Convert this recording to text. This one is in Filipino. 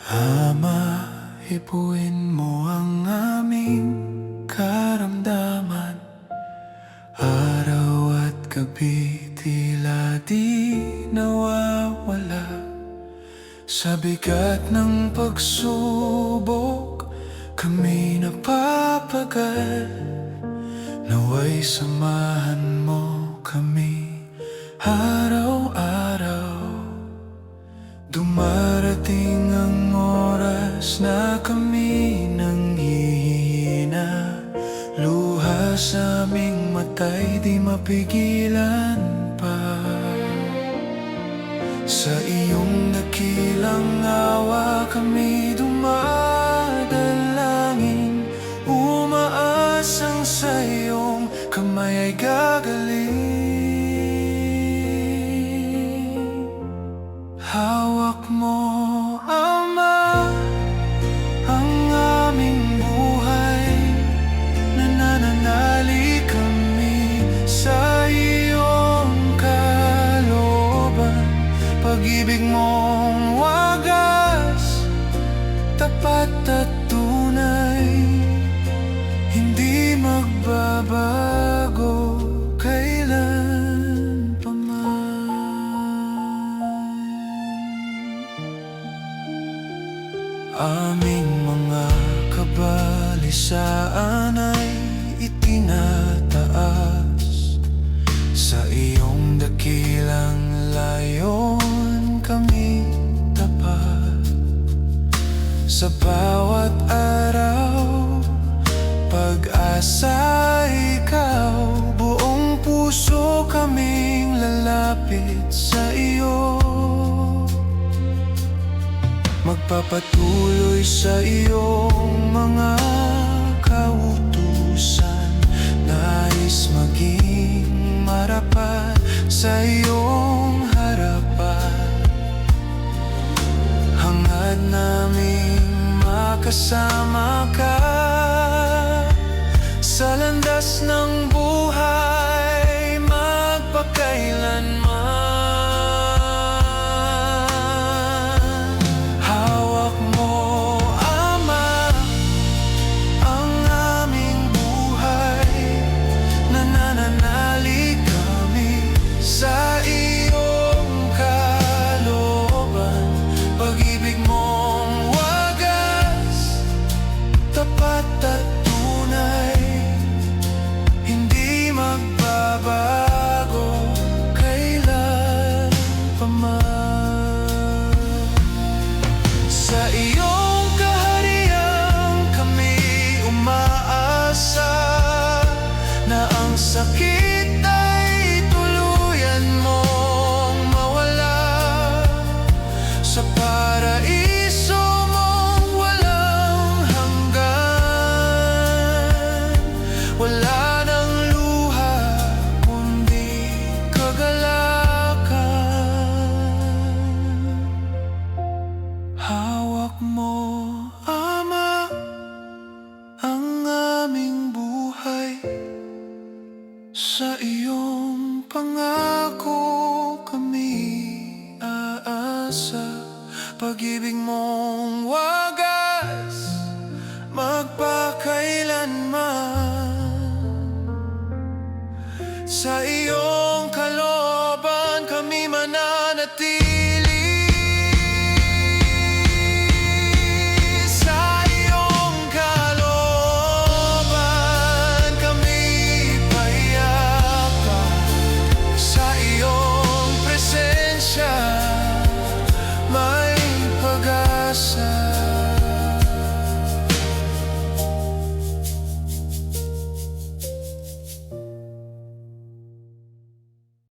Ama, ipuin mo ang aming karamdaman. Araw at gabi tila di nawawala. Sa bigat ng pagsubok, kami napapagal. Naway samahan mo kami araw-araw. Dumarating ang oras na kami nanghihina. Luha sa aming mata'y di mapigilan pa. Sa iyong dakilang awa kami dumadalangin. Umaasang sa iyong kamay ay gagaling. Hawak mo, Ama, ang aming buhay. Nananali kami sa iyong kalooban. Pag-ibig mong wagas, tapat at tunay, hindi magbabago kailan pa man. Aming mga kabalisaan ay itinataas. Sa iyong dakilang layon kami tapat. Sa bawat araw, pag-asa ikaw. Buong puso kaming lalapit sa iyo. Magpapatuloy sa iyong mga kautusan. Nais maging marapat sa iyong harapan. Hangad naming makasama ka sa landas ng buhay magpakailanman. Hawak mo, Ama, ang aming buhay. Nananali kami sa iyong kalooban. Pag-ibig mong wagas, tapat at tunay, hindi magbabago kailan pa man. Sa iyong kaharian kami umaasa na ang sakit ay tuluyan mong mawala. Sa paraiso mong walang hanggan, wala nang luha kundi kagalakan. Hawak mo, Ama, ang aming buhay. Sa iyong pangako kami aasa. Pag-ibig mong wagas, magpakailanman. Sa iyong kalooban kami mananatili.